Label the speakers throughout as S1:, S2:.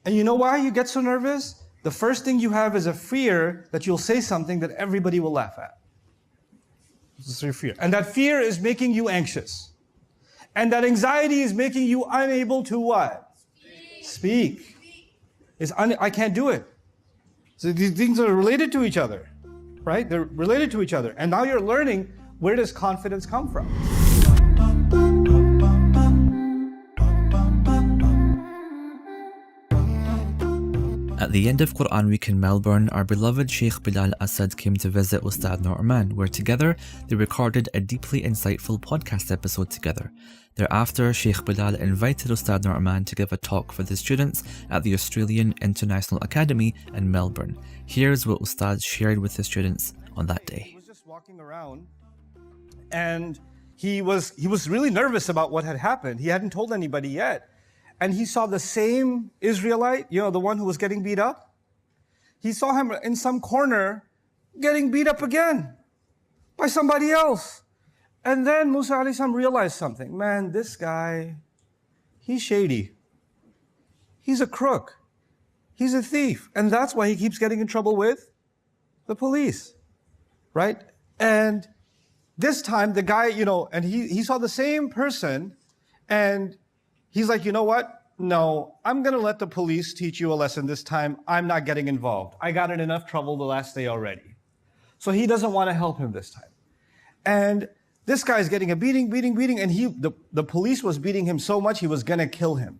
S1: And you know why you get so nervous? The first thing you have is a fear that you'll say something that everybody will laugh at. This is your fear. And that fear is making you anxious. And that anxiety is making you unable to what? Speak. I can't do it. So these things are related to each other, right? They're related to each other. And now you're learning, where does confidence come from?
S2: At the end of Quran Week in Melbourne, our beloved Sheikh Bilal Asad came to visit Ustad Nouman, where together they recorded a deeply insightful podcast episode together. Thereafter, Sheikh Bilal invited Ustad Nouman to give a talk for the students at the Australian International Academy in Melbourne. Here's what Ustad shared with the students on that day.
S1: He was just walking around and he was really nervous about what had happened. He hadn't told anybody yet. And he saw the same Israelite, the one who was getting beat up. He saw him in some corner getting beat up again by somebody else. And then Musa alayhi salam realized something. Man, this guy, he's shady. He's a crook. He's a thief. And that's why he keeps getting in trouble with the police, right? And this time the guy, and he saw the same person and he's like, you know what? No, I'm going to let the police teach you a lesson this time. I'm not getting involved. I got in enough trouble the last day already. So he doesn't want to help him this time. And this guy's getting a beating, and the police was beating him so much he was going to kill him,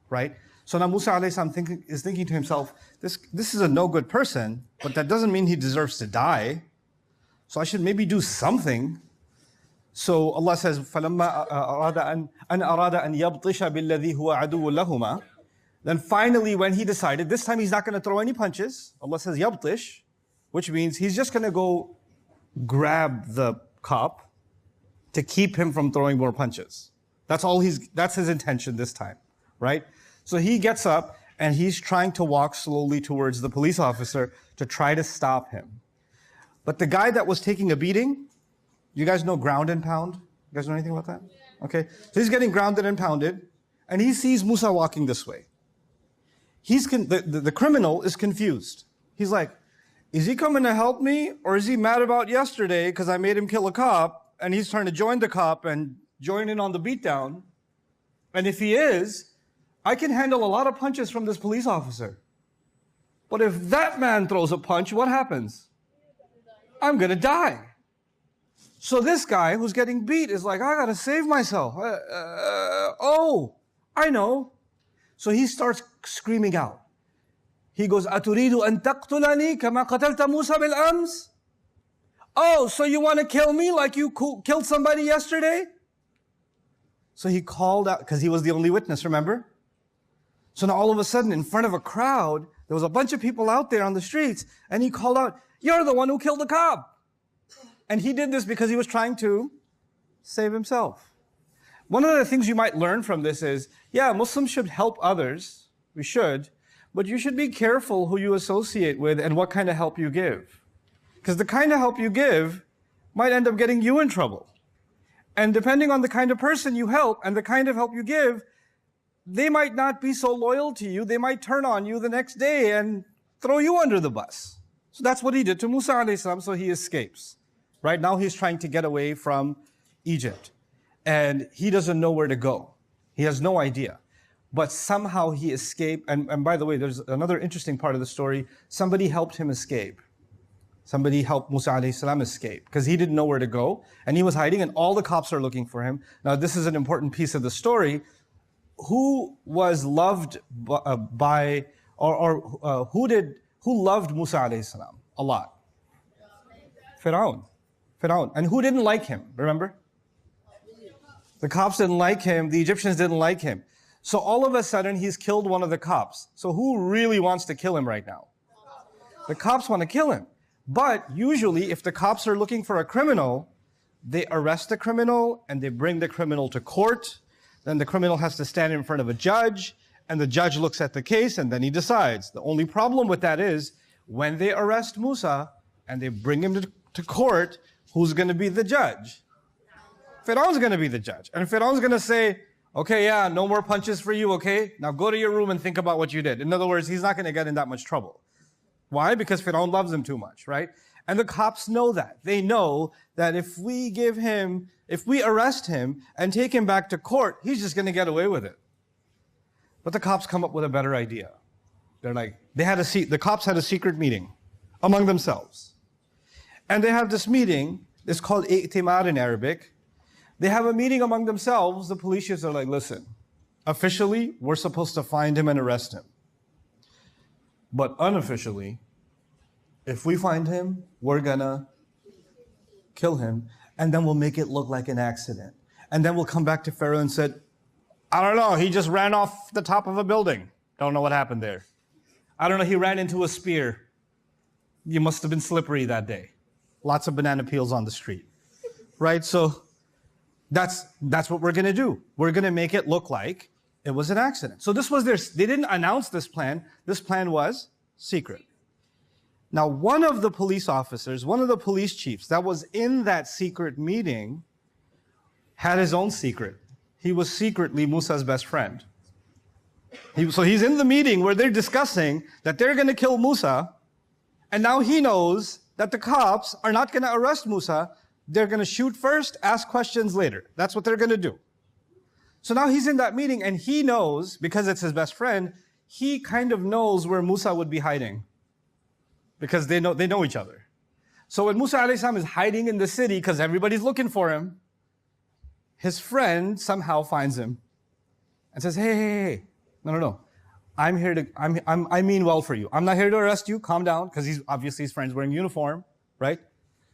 S1: right? So now Musa alayhi salam is thinking to himself, this is a no good person, but that doesn't mean he deserves to die. So I should maybe do something. So Allah says, فَلَمَّا أَرَادَ أَنْ يَبْطِشَ بِالَّذِي هُوَ عَدُوٌّ لَهُمَا. Then finally, when he decided, this time he's not going to throw any punches. Allah says, يَبْطِش, which means he's just going to go grab the cop to keep him from throwing more punches. That's his intention this time, right? So he gets up and he's trying to walk slowly towards the police officer to try to stop him. But the guy that was taking a beating, you guys know ground and pound? You guys know anything about that? Okay. So he's getting grounded and pounded, and he sees Musa walking this way. The criminal is confused. He's like, is he coming to help me, or is he mad about yesterday because I made him kill a cop, and he's trying to join the cop and join in on the beatdown? And if he is, I can handle a lot of punches from this police officer. But if that man throws a punch, what happens? I'm going to die. So this guy who's getting beat is like, I gotta save myself. Oh, I know. So he starts screaming out. He goes, أَتُرِيدُ أَن تَقْتُلَنِي كَمَا قَتَلْتَ مُوسَى بِالْأَمْسِ? Oh, so you want to kill me like you killed somebody yesterday? So he called out, because he was the only witness, remember? So now all of a sudden, in front of a crowd, there was a bunch of people out there on the streets, and he called out, you're the one who killed the cop. And he did this because he was trying to save himself. One of the things you might learn from this is, yeah, Muslims should help others. We should. But you should be careful who you associate with and what kind of help you give. Because the kind of help you give might end up getting you in trouble. And depending on the kind of person you help and the kind of help you give, they might not be so loyal to you. They might turn on you the next day and throw you under the bus. So that's what he did to Musa alayhi salam, so he escapes. Right now he's trying to get away from Egypt. And he doesn't know where to go. He has no idea. But somehow he escaped. And by the way, there's another interesting part of the story. Somebody helped him escape. Somebody helped Musa alayhi salam escape. Because he didn't know where to go. And he was hiding and all the cops are looking for him. Now this is an important piece of the story. Who was loved who loved Musa alayhi salam a lot? Fir'aun. And who didn't like him? Remember? The cops didn't like him. The Egyptians didn't like him. So all of a sudden, he's killed one of the cops. So who really wants to kill him right now? The cops want to kill him. But usually, if the cops are looking for a criminal, they arrest the criminal and they bring the criminal to court. Then the criminal has to stand in front of a judge, and the judge looks at the case and then he decides. The only problem with that is, when they arrest Musa and they bring him to court, who's going to be the judge? Fir'aun's going to be the judge. And Fir'aun's going to say, Okay, yeah, no more punches for you, okay? Now go to your room and think about what you did. In other words, he's not going to get in that much trouble. Why? Because Fir'aun loves him too much, right? And the cops know that. They know that if we arrest him and take him back to court, he's just going to get away with it. But the cops come up with a better idea. They're like, the cops had a secret meeting among themselves. And they have this meeting, it's called i'timar in Arabic. They have a meeting among themselves. The police chiefs are like, listen, officially, we're supposed to find him and arrest him. But unofficially, if we find him, we're gonna kill him, and then we'll make it look like an accident. And then we'll come back to Pharaoh and said, I don't know, he just ran off the top of a building. Don't know what happened there. I don't know, he ran into a spear. You must have been slippery that day. Lots of banana peels on the street. Right? So that's what we're gonna do. We're gonna make it look like it was an accident. So they didn't announce this plan. This plan was secret. Now, one of the police officers, one of the police chiefs that was in that secret meeting had his own secret. He was secretly Musa's best friend. So he's in the meeting where they're discussing that they're going to kill Musa, and now he knows that the cops are not going to arrest Musa. They're going to shoot first, ask questions later. That's what they're going to do. So now he's in that meeting, and he knows, because it's his best friend, he kind of knows where Musa would be hiding. Because they know each other. So when Musa alayhi salam is hiding in the city because everybody's looking for him, his friend somehow finds him and says, hey, no. I mean well for you. I'm not here to arrest you. Calm down, because his friend's wearing uniform, right?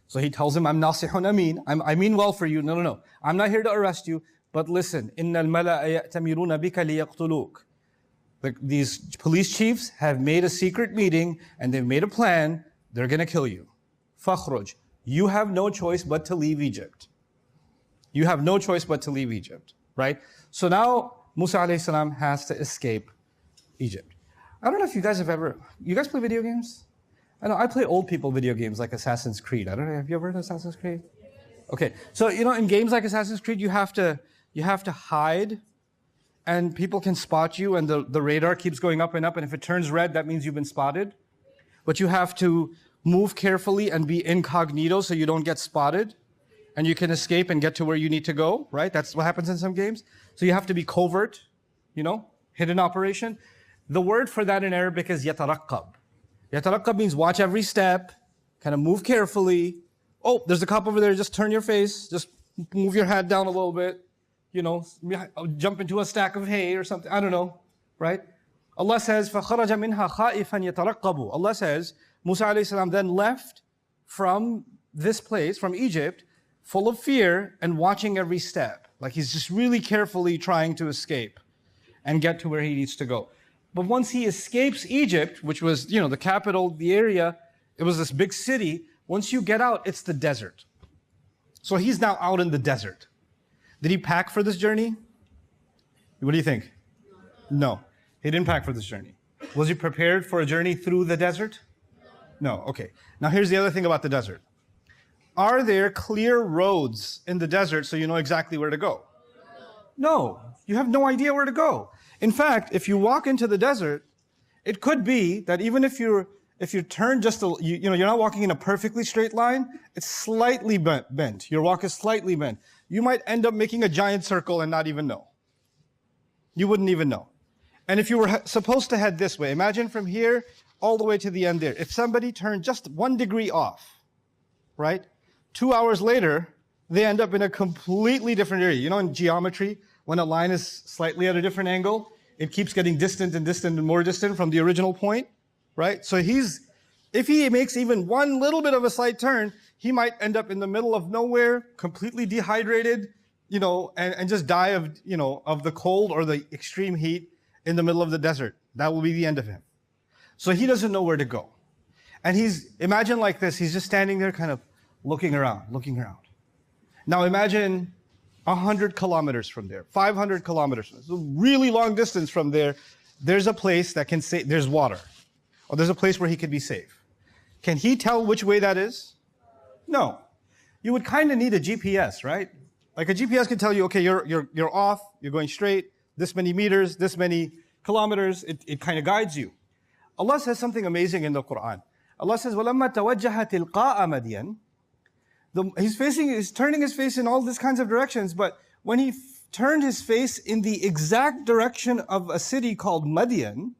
S1: So he tells him, I'm nasihun amin. I mean well for you. No. I'm not here to arrest you, but listen, innal mala'a ya'tamiruna bika liyaqtuluk. These police chiefs have made a secret meeting and they've made a plan. They're going to kill you. Fakhruj. You have no choice but to leave Egypt. You have no choice but to leave Egypt, right? So now Musa alayhi salam has to escape Egypt. I don't know if you guys play video games? I know I play old people video games like Assassin's Creed. I don't know, have you ever heard of Assassin's Creed? Okay, so in games like Assassin's Creed, you have to hide. And people can spot you, and the radar keeps going up, and if it turns red, that means you've been spotted. But you have to move carefully and be incognito so you don't get spotted, and you can escape and get to where you need to go, right? That's what happens in some games. So you have to be covert, hidden operation. The word for that in Arabic is yataraqqab. Yataraqqab means watch every step, kind of move carefully. Oh, there's a cop over there, just turn your face, just move your head down a little bit. Jump into a stack of hay or something. I don't know, right? Allah says, فَخَرَجَ مِنْهَا خَائِفًا يَتَرَقَّبُ. Allah says, Musa alayhi salam then left from this place, from Egypt, full of fear and watching every step. Like he's just really carefully trying to escape and get to where he needs to go. But once he escapes Egypt, which was, the capital, the area, it was this big city. Once you get out, it's the desert. So he's now out in the desert. Did he pack for this journey? What do you think? No, he didn't pack for this journey. Was he prepared for a journey through the desert? No, okay. Now here's the other thing about the desert. Are there clear roads in the desert so you know exactly where to go? No, you have no idea where to go. In fact, if you walk into the desert, it could be that even if you turn you're not walking in a perfectly straight line, it's slightly bent. Your walk is slightly bent. You might end up making a giant circle and not even know. You wouldn't even know. And if you were supposed to head this way, imagine from here all the way to the end there. If somebody turned just 1 degree off, right? 2 hours later, they end up in a completely different area. In geometry, when a line is slightly at a different angle, it keeps getting distant and more distant from the original point, right? So if he makes even one little bit of a slight turn, he might end up in the middle of nowhere, completely dehydrated, and just die of the cold or the extreme heat in the middle of the desert. That will be the end of him. So he doesn't know where to go. And imagine like this, he's just standing there kind of looking around. Now imagine 100 kilometers from there, 500 kilometers from there, so really long distance from there, there's a place that can say, there's water, or there's a place where he could be safe. Can he tell which way that is? No. You would kind of need a GPS, right? Like a GPS can tell you, okay, you're off, you're going straight, this many meters, this many kilometers, it kind of guides you. Allah says something amazing in the Quran. Allah says, وَلَمَّا تَوَجَّهَ تِلْقَاءَ مَدْيَنَ. He's turning his face in all these kinds of directions, but when he turned his face in the exact direction of a city called Madian,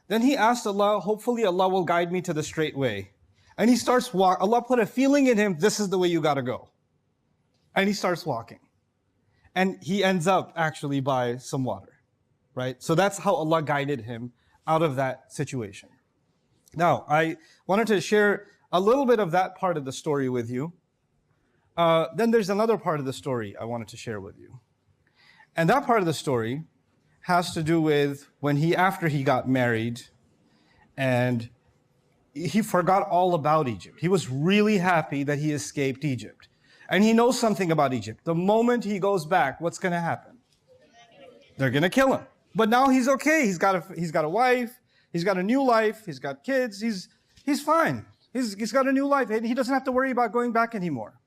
S1: then he asked Allah, hopefully Allah will guide me to the straight way. And he starts walking. Allah put a feeling in him, this is the way you gotta go. And he starts walking. And he ends up actually by some water, right? So that's how Allah guided him out of that situation. Now, I wanted to share a little bit of that part of the story with you. Then there's another part of the story I wanted to share with you. And that part of the story has to do with after he got married and he forgot all about Egypt. He was really happy that he escaped Egypt. And he knows something about Egypt. The moment he goes back, what's going to happen? They're going to kill him. But now he's okay. He's got a wife. He's got a new life. He's got kids. He's fine. He's got a new life. And he doesn't have to worry about going back anymore.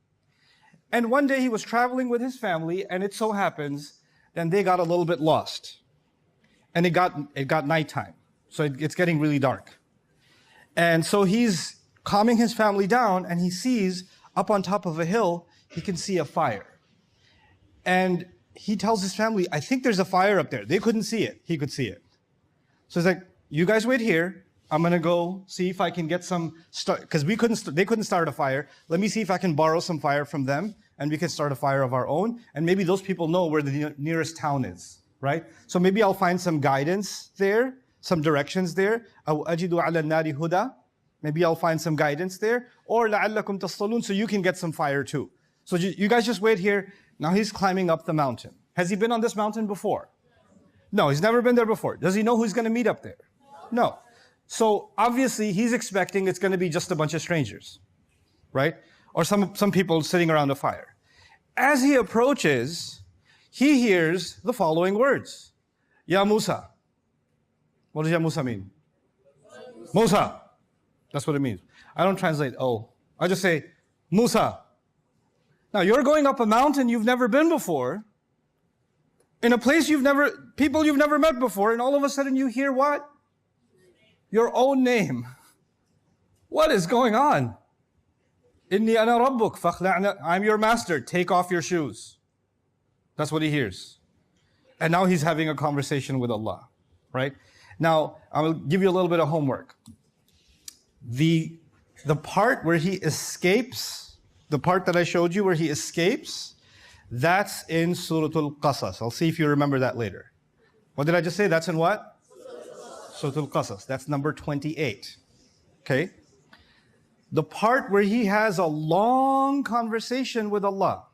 S1: And one day he was traveling with his family, and it so happens, then they got a little bit lost. And it got nighttime. So it's getting really dark. And so he's calming his family down, and he sees up on top of a hill, he can see a fire. And he tells his family, I think there's a fire up there. They couldn't see it. He could see it. So he's like, you guys wait here. I'm going to go see if I can get some, because they couldn't start a fire. Let me see if I can borrow some fire from them, and we can start a fire of our own. And maybe those people know where the nearest town is, right? So maybe I'll find some guidance there, some directions there. أَوْ أَجِدُ عَلَى النَّارِ هُدًى. Maybe I'll find some guidance there. Or لَعَلَّكُمْ تَصْطَلُونَ, so you can get some fire too. So you guys just wait here. Now he's climbing up the mountain. Has he been on this mountain before? No, he's never been there before. Does he know who's going to meet up there? No. So obviously he's expecting it's going to be just a bunch of strangers, right? Or some people sitting around a fire. As he approaches, he hears the following words. Ya Musa. What does Ya Musa mean? Musa. That's what it means. I don't translate I just say Musa. Now you're going up a mountain you've never been before, in a place people you've never met before, and all of a sudden you hear what? Your own name. What is going on? Inni ana rabbuk fakhla'na. I'm your master. Take off your shoes. That's what he hears. And now he's having a conversation with Allah, right? Now, I'll give you a little bit of homework. The part where he escapes, the part that I showed you where he escapes, that's in Surah Al-Qasas. I'll see if you remember that later. What did I just say? That's in what? Surah Al-Qasas. That's number 28. Okay? The part where he has a long conversation with Allah.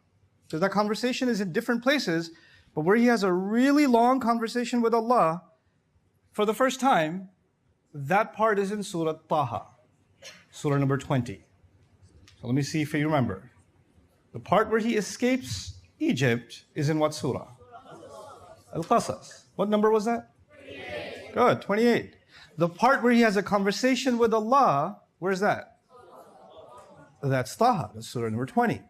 S1: Because that conversation is in different places, but where he has a really long conversation with Allah, for the first time, that part is in Surah Taha. Surah number 20. So let me see if you remember. The part where he escapes Egypt is in what surah? Al-Qasas. What number was that? 28. Good, 28. The part where he has a conversation with Allah, where's that? That's Taha, that's surah number 20.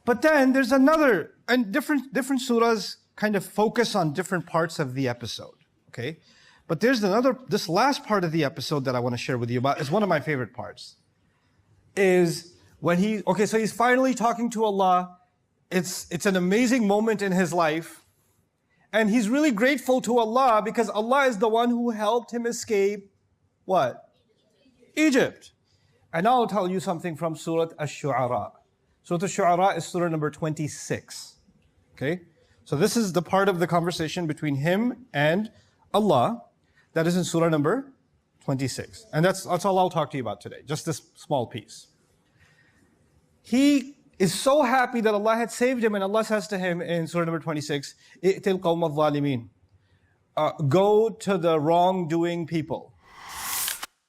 S1: But then there's another, and different surahs kind of focus on different parts of the episode, okay? But there's this last part of the episode that I want to share with you about. It's one of my favorite parts. Is when so he's finally talking to Allah. It's an amazing moment in his life. And he's really grateful to Allah because Allah is the one who helped him escape what? Egypt. And now I'll tell you something from Surah Ash-Shu'ara. Surah Ash-Shu'ara is surah number 26. Okay? So this is the part of the conversation between him and Allah. That is in surah number 26. And that's all I'll talk to you about today, just this small piece. He is so happy that Allah had saved him, and Allah says to him in surah number 26, "I'til qawm al-zalimin." Go to the wrongdoing people.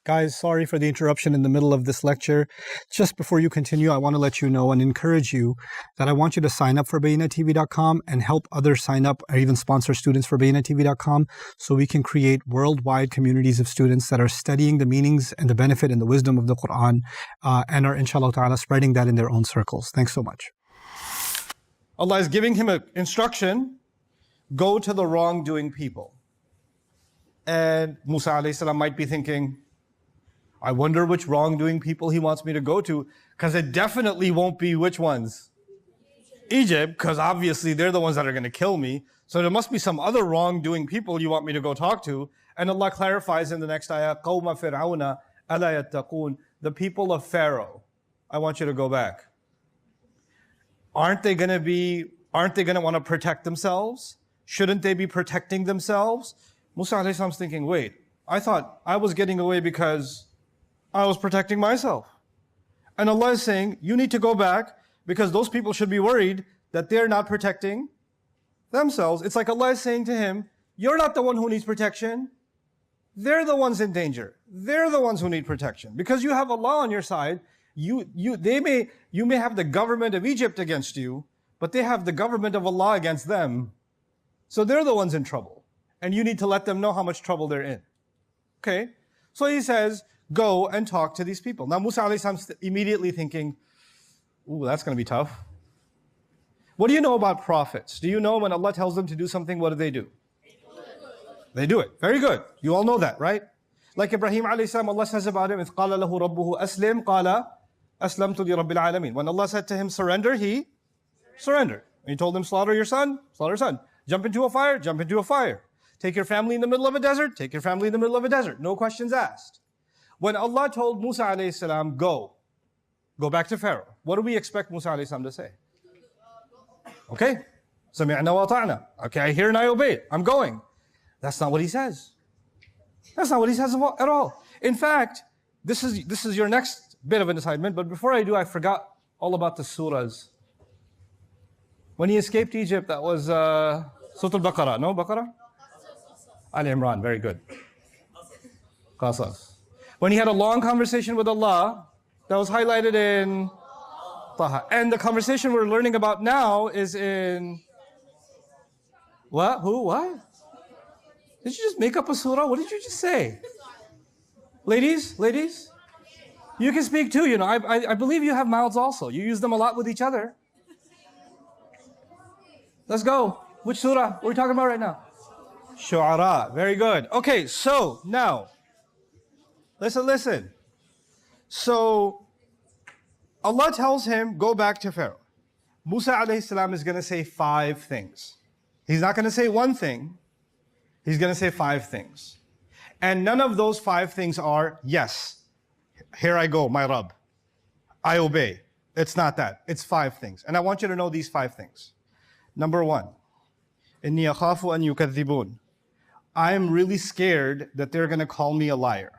S1: Guys, sorry for the interruption in the middle of this lecture. Just before you continue, I want to let you know and encourage you that I want you to sign up for BayyinaTV.com and help others sign up or even sponsor students for BayyinaTV.com so we can create worldwide communities of students that are studying the meanings and the benefit and the wisdom of the Quran and are, inshallah ta'ala, spreading that in their own circles. Thanks so much. Allah is giving him an instruction, go to the wrongdoing people. And Musa alayhi salam might be thinking, I wonder which wrongdoing people he wants me to go to, because it definitely won't be which ones? Egypt, because obviously they're the ones that are going to kill me. So there must be some other wrongdoing people you want me to go talk to. And Allah clarifies in the next ayah, قَوْمَ فِرْعَوْنَ أَلَا يَتَّقُونَ, the people of Pharaoh, I want you to go back. Aren't they going to want to protect themselves? Shouldn't they be protecting themselves? Musa alayhi salam's thinking, wait, I thought I was getting away because I was protecting myself. And Allah is saying, you need to go back because those people should be worried that they're not protecting themselves. It's like Allah is saying to him, you're not the one who needs protection. They're the ones in danger. They're the ones who need protection. Because you have Allah on your side, you may have the government of Egypt against you, but they have the government of Allah against them. So they're the ones in trouble. And you need to let them know how much trouble they're in. Okay? So he says, go and talk to these people. Now Musa alayhi salam's immediately thinking, ooh, that's going to be tough. What do you know about prophets? Do you know when Allah tells them to do something, what do? They do it. Very good. You all know that, right? Like Ibrahim alayhi salam, Allah says about him, إِذْ قَالَ لَهُ رَبُّهُ أَسْلِمْ قَالَ أَسْلَمْتُ لِرَبِّ الْعَالَمِينَ. When Allah said to him, surrender, he surrendered. And he told him, slaughter your son, slaughter your son. Jump into a fire, jump into a fire. Take your family in the middle of a desert, take your family in the middle of a desert. No questions asked. When Allah told Musa alayhi salam, go back to Pharaoh, what do we expect Musa alayhi salam to say? Okay, سَمِعْنَا وَأَطَعْنَا. Okay, I hear and I obey. I'm going. That's not what he says. That's not what he says at all. In fact, this is your next bit of an assignment, but before I do, I forgot all about the surahs. When he escaped Egypt, that was Surah Al-Baqarah. No, Baqarah? Al-Imran, very good. Qasas. When he had a long conversation with Allah, that was highlighted in Taha. And the conversation we're learning about now is in... What? Who? What? Did you just make up a surah? What did you just say? Ladies? You can speak too, you know. I believe you have mouths also. You use them a lot with each other. Let's go. Which surah? What are we talking about right now? Shu'ara. Very good. Okay, so now, listen. So, Allah tells him, go back to Pharaoh. Musa alayhi salam is going to say 5 things. He's not going to say one thing. He's going to say 5 things. And none of those 5 things are, yes, here I go, my Rabb. I obey. It's not that. It's 5 things. And I want you to know these 5 things. Number 1, إِنِّي أَخَافُ أَن يُكَذِّبُونَ. I'm really scared that they're going to call me a liar.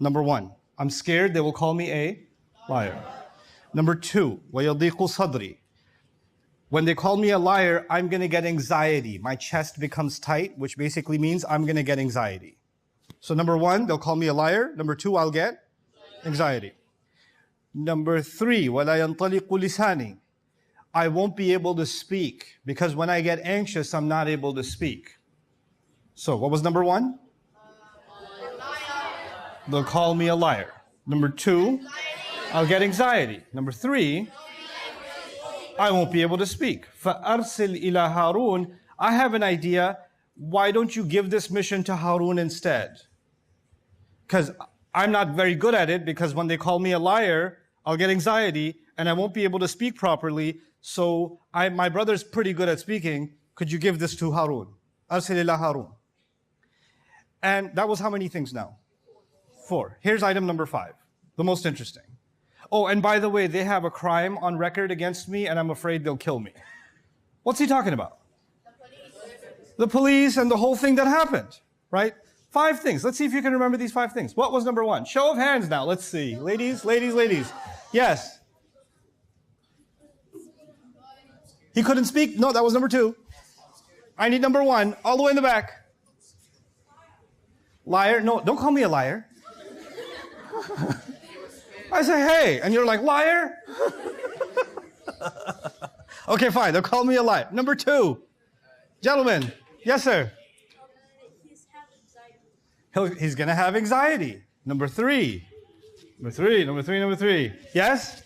S1: Number 1, I'm scared they will call me a liar. Number 2, وَيَضِيقُ صَدْرِي. When they call me a liar, I'm going to get anxiety. My chest becomes tight, which basically means I'm going to get anxiety. So number 1, they'll call me a liar. Number 2, I'll get anxiety. Number 3, وَلَا يَنْطَلِقُ لِسَانِي. I won't be able to speak, because when I get anxious, I'm not able to speak. So what was number 1? They'll call me a liar. Number 2, I'll get anxiety. Number 3, I won't be able to speak. فَأَرْسِلْ إِلَى هَارُونَ. I have an idea. Why don't you give this mission to Harun instead? Because I'm not very good at it, because when they call me a liar, I'll get anxiety and I won't be able to speak properly. So my brother's pretty good at speaking. Could you give this to Harun? أَرْسِلْ إِلَى هَارُونَ. And that was how many things now? 4. Here's item number 5, the most interesting. Oh, and by the way, they have a crime on record against me and I'm afraid they'll kill me. What's he talking about? The police and the whole thing that happened, right? 5 things. Let's see if you can remember these 5 things. What was number 1? Show of hands now. Let's see. Ladies. Yes. He couldn't speak? No, that was number 2. I need number 1, all the way in the back. Liar? No, don't call me a liar. I say, hey, and you're like, liar? Okay, fine, they'll call me a liar. Number 2, gentlemen, yes, sir. He's going to have anxiety. Number 3. Yes?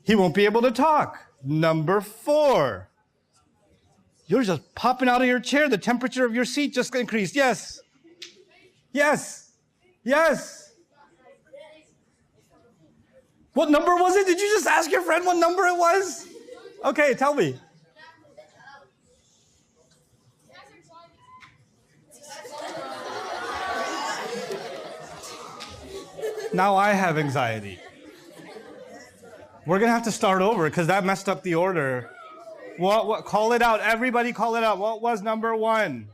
S1: He won't be able to talk. Number 4. You're just popping out of your chair. The temperature of your seat just increased. Yes. Yes. Yes. What number was it? Did you just ask your friend what number it was? Okay, tell me. Now I have anxiety. We're going to have to start over because that messed up the order. What? Call it out. Everybody call it out. What was number 1?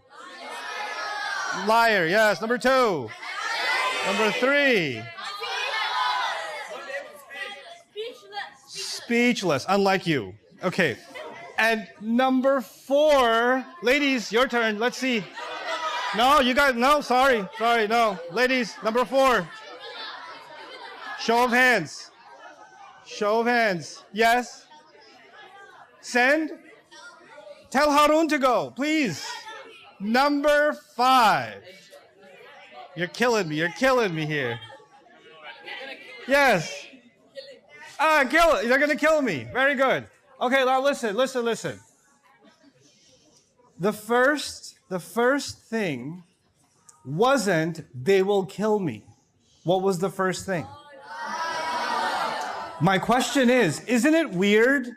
S1: Liar. Yes. Number 2. Number 3. Speechless. Unlike you. Okay. And number 4. Ladies, your turn. Let's see. No, you guys. No, sorry. Sorry. No. Ladies, number 4. Show of hands. Show of hands. Yes. Send. Tell Harun to go, please. Number 5. You're killing me. You're killing me here. Yes. Kill. They're going to kill me. Very good. Okay, now listen. The first thing wasn't they will kill me. What was the first thing? My question is, isn't it weird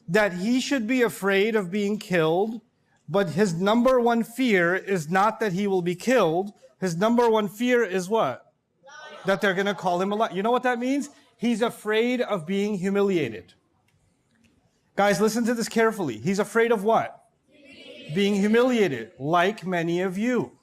S1: that he should be afraid of being killed, but his number 1 fear is not that he will be killed. His number 1 fear is what? That they're going to call him alive. You know what that means? He's afraid of being humiliated. Guys, listen to this carefully. He's afraid of what? Being humiliated, like many of you.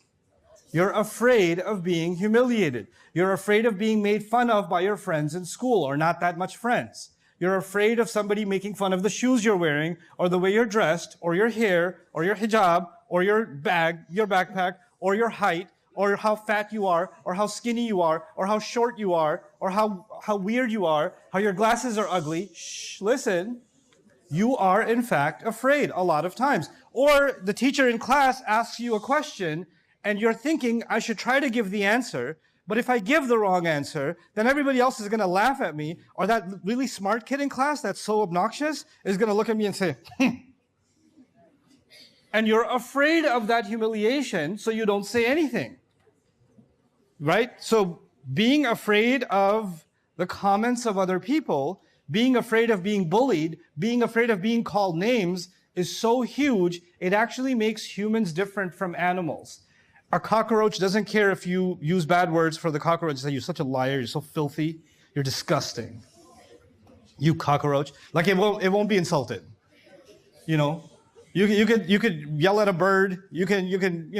S1: You're afraid of being humiliated. You're afraid of being made fun of by your friends in school, or not that much friends. You're afraid of somebody making fun of the shoes you're wearing, or the way you're dressed, or your hair, or your hijab, or your bag, your backpack, or your height, or how fat you are, or how skinny you are, or how short you are, or how weird you are, how your glasses are ugly. Shh, listen. You are, in fact, afraid a lot of times. Or the teacher in class asks you a question, and you're thinking, I should try to give the answer, but if I give the wrong answer, then everybody else is going to laugh at me, or that really smart kid in class that's so obnoxious is going to look at me and say, And you're afraid of that humiliation, so you don't say anything. Right? So being afraid of the comments of other people, being afraid of being bullied, being afraid of being called names is so huge, it actually makes humans different from animals. A cockroach doesn't care if you use bad words for the cockroach. Say, you're such a liar, you're so filthy, you're disgusting. You cockroach. Like it won't be insulted. You know? You could yell at a bird, you can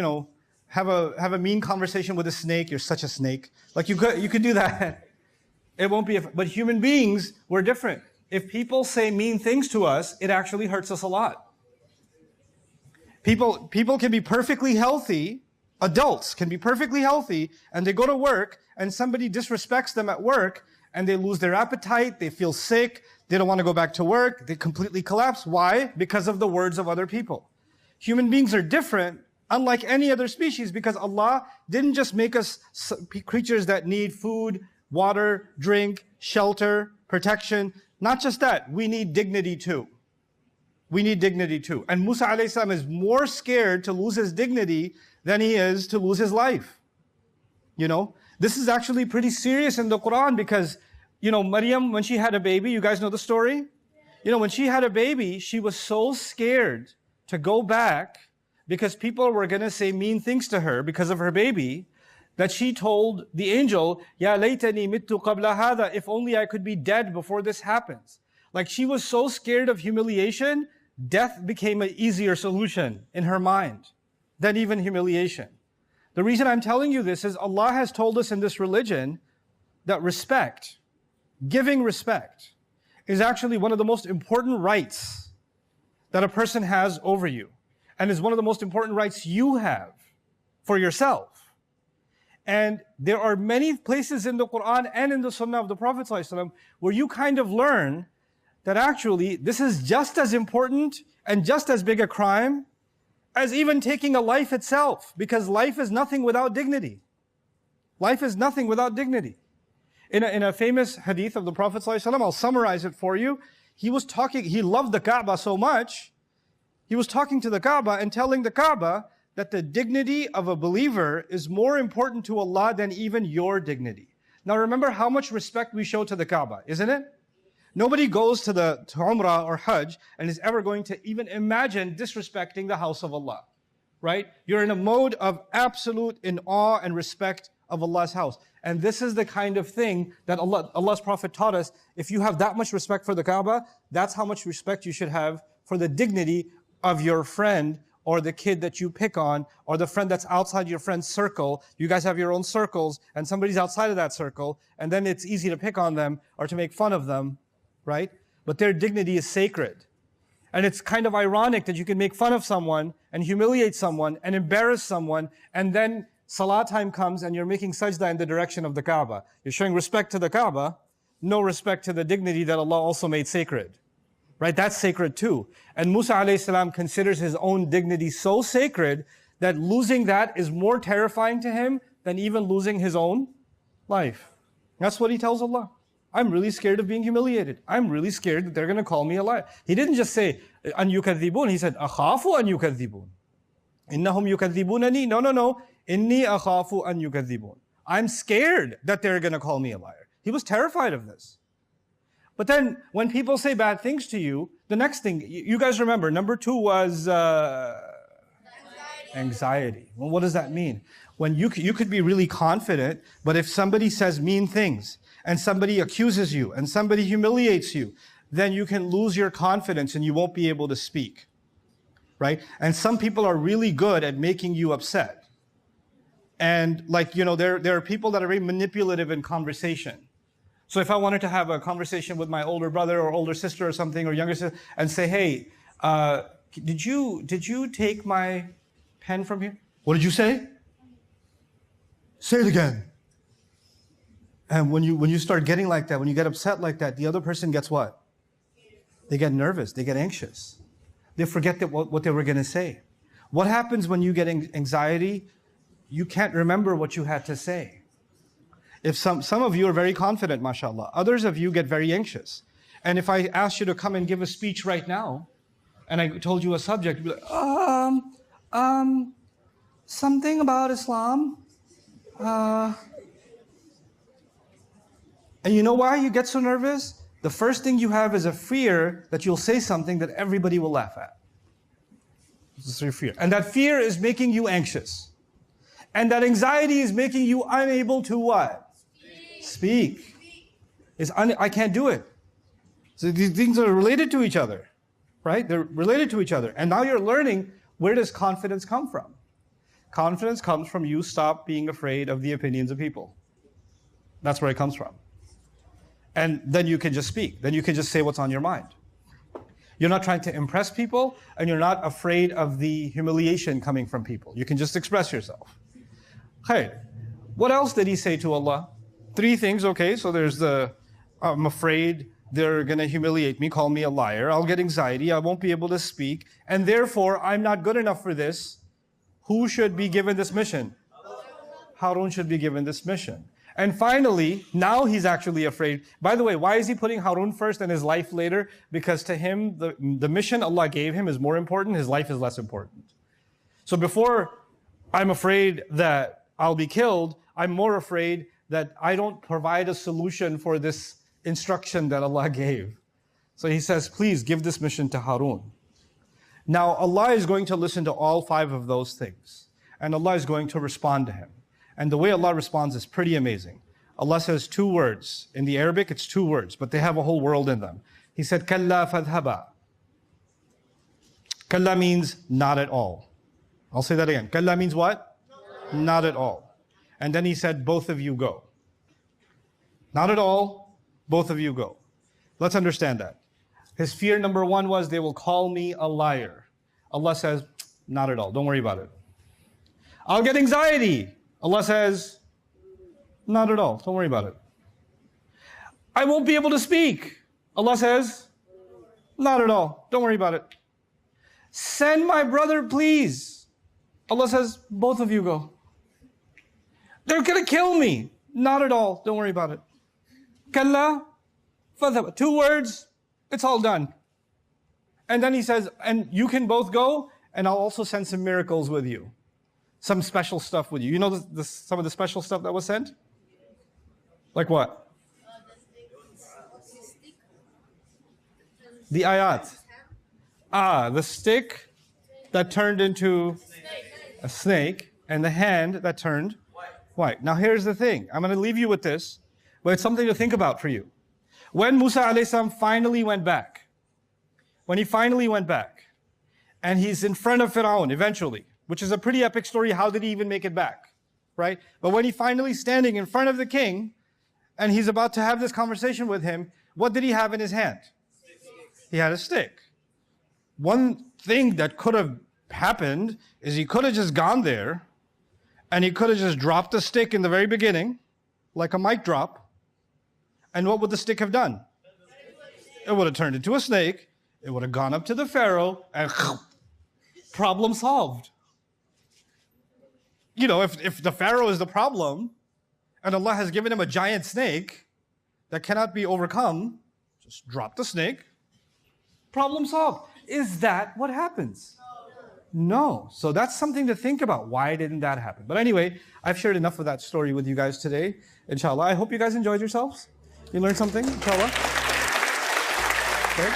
S1: have a mean conversation with a snake, you're such a snake. Like you could do that. It won't be, but human beings, we're different. If people say mean things to us, it actually hurts us a lot. People can be perfectly healthy, adults can be perfectly healthy, and they go to work, and somebody disrespects them at work, and they lose their appetite, they feel sick, they don't want to go back to work, they completely collapse. Why? Because of the words of other people. Human beings are different, unlike any other species, because Allah didn't just make us creatures that need food, water, drink, shelter, protection. Not just that, we need dignity too. We need dignity too. And Musa alayhi salam is more scared to lose his dignity than he is to lose his life. You know, this is actually pretty serious in the Quran because, Maryam, when she had a baby, you guys know the story? When she had a baby, she was so scared to go back because people were going to say mean things to her because of her baby, that she told the angel, Ya laytani mittu qabla hadha, if only I could be dead before this happens. Like she was so scared of humiliation, death became an easier solution in her mind than even humiliation. The reason I'm telling you this is Allah has told us in this religion that respect, giving respect, is actually one of the most important rights that a person has over you, and is one of the most important rights you have for yourself. And there are many places in the Quran and in the Sunnah of the Prophet ﷺ where you kind of learn that actually this is just as important and just as big a crime as even taking a life itself, because life is nothing without dignity. Life is nothing without dignity. In a famous hadith of the Prophet ﷺ, I'll summarize it for you. he loved the Kaaba so much, he was talking to the Kaaba and telling the Kaaba that the dignity of a believer is more important to Allah than even your dignity. Now remember how much respect we show to the Kaaba, isn't it? Nobody goes to Umrah or Hajj and is ever going to even imagine disrespecting the house of Allah, right? You're in a mode of absolute in awe and respect of Allah's house. And this is the kind of thing that Allah's Prophet taught us. If you have that much respect for the Kaaba, that's how much respect you should have for the dignity of your friend or the kid that you pick on, or the friend that's outside your friend's circle. You guys have your own circles, and somebody's outside of that circle, and then it's easy to pick on them or to make fun of them, right? But their dignity is sacred. And it's kind of ironic that you can make fun of someone and humiliate someone and embarrass someone, and then salah time comes and you're making sajda in the direction of the Kaaba. You're showing respect to the Kaaba, no respect to the dignity that Allah also made sacred. Right? That's sacred too. And Musa alayhi salam considers his own dignity so sacred that losing that is more terrifying to him than even losing his own life. That's what he tells Allah. I'm really scared of being humiliated. I'm really scared that they're going to call me a liar. He didn't just say, an yukadhibun. He said, akhafu an yukadhibun. Innahum yukadhibunani. No. Inni akhafu an yukadhibun. I'm scared that they're going to call me a liar. He was terrified of this. But then when people say bad things to you, the next thing, you guys remember, number 2 was anxiety. Well, what does that mean? When you could be really confident, but if somebody says mean things, and somebody accuses you, and somebody humiliates you, then you can lose your confidence and you won't be able to speak, right? And some people are really good at making you upset. And there are people that are very manipulative in conversation. So if I wanted to have a conversation with my older brother or older sister or something, or younger sister, and say, hey, did you take my pen from here? What did you say? Say it again. And when you start getting like that, when you get upset like that, the other person gets what? They get nervous, they get anxious. They forget what they were going to say. What happens when you get anxiety? You can't remember what you had to say. If some of you are very confident, mashallah, others of you get very anxious. And if I asked you to come and give a speech right now, and I told you a subject, you'd be like, something about Islam. And you know why you get so nervous? The first thing you have is a fear that you'll say something that everybody will laugh at. This is your fear. And that fear is making you anxious. And that anxiety is making you unable to what? Speak. I can't do it. So these things are related to each other, right? They're related to each other. And now you're learning, where does confidence come from? Confidence comes from you stop being afraid of the opinions of people. That's where it comes from. And then you can just speak. Then you can just say what's on your mind. You're not trying to impress people, and you're not afraid of the humiliation coming from people. You can just express yourself. Khair. What else did he say to Allah? 3 things, okay, so there's I'm afraid they're going to humiliate me, call me a liar, I'll get anxiety, I won't be able to speak, and therefore I'm not good enough for this. Who should be given this mission? Harun should be given this mission. And finally, now he's actually afraid. By the way, why is he putting Harun first and his life later? Because to him, the mission Allah gave him is more important, his life is less important. So before I'm afraid that I'll be killed, I'm more afraid that I don't provide a solution for this instruction that Allah gave. So he says, please give this mission to Harun. Now Allah is going to listen to all 5 of those things. And Allah is going to respond to him. And the way Allah responds is pretty amazing. Allah says 2 words. In the Arabic, it's 2 words, but they have a whole world in them. He said, Kalla fadhaba. Kalla means not at all. I'll say that again. Kalla means what? Not at all. And then he said, both of you go. Not at all, both of you go. Let's understand that. His fear number 1 was, they will call me a liar. Allah says, not at all, don't worry about it. I'll get anxiety. Allah says, not at all, don't worry about it. I won't be able to speak. Allah says, not at all, don't worry about it. Send my brother, please. Allah says, both of you go. They're going to kill me. Not at all. Don't worry about it. Kalla, fadhaba. 2 words, It's all done. And then he says, and you can both go, and I'll also send some miracles with you. Some special stuff with you. You know some of the special stuff that was sent? Like what? The ayat. The stick that turned into a snake, and the hand that turned white. Now here's the thing. I'm going to leave you with this, but it's something to think about for you. When Musa alayhi salam finally went back, and he's in front of Fir'aun eventually, which is a pretty epic story. How did he even make it back? Right? But when he finally standing in front of the king, and he's about to have this conversation with him, what did he have in his hand? He had a stick. One thing that could have happened is he could have just gone there, and he could have just dropped the stick in the very beginning, like a mic drop, and what would the stick have done? It would have turned into a snake, it would have gone up to the Pharaoh, and problem solved. You know, if the Pharaoh is the problem, and Allah has given him a giant snake that cannot be overcome, just drop the snake, problem solved. Is that what happens? No. So that's something to think about. Why didn't that happen? But anyway, I've shared enough of that story with you guys today, inshallah. I hope you guys enjoyed yourselves. You learned something, inshallah. Okay.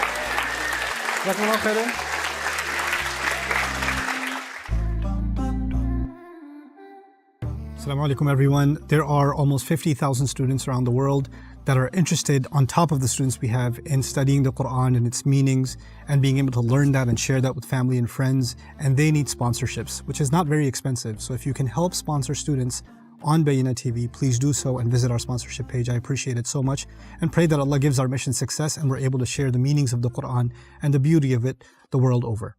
S1: Jazakumullah khairan.
S3: Assalamu alaikum everyone. There are almost 50,000 students around the world that are interested, on top of the students we have, in studying the Quran and its meanings and being able to learn that and share that with family and friends. And they need sponsorships, which is not very expensive. So if you can help sponsor students on Bayyinah TV, please do so and visit our sponsorship page. I appreciate it so much and pray that Allah gives our mission success and we're able to share the meanings of the Quran and the beauty of it the world over.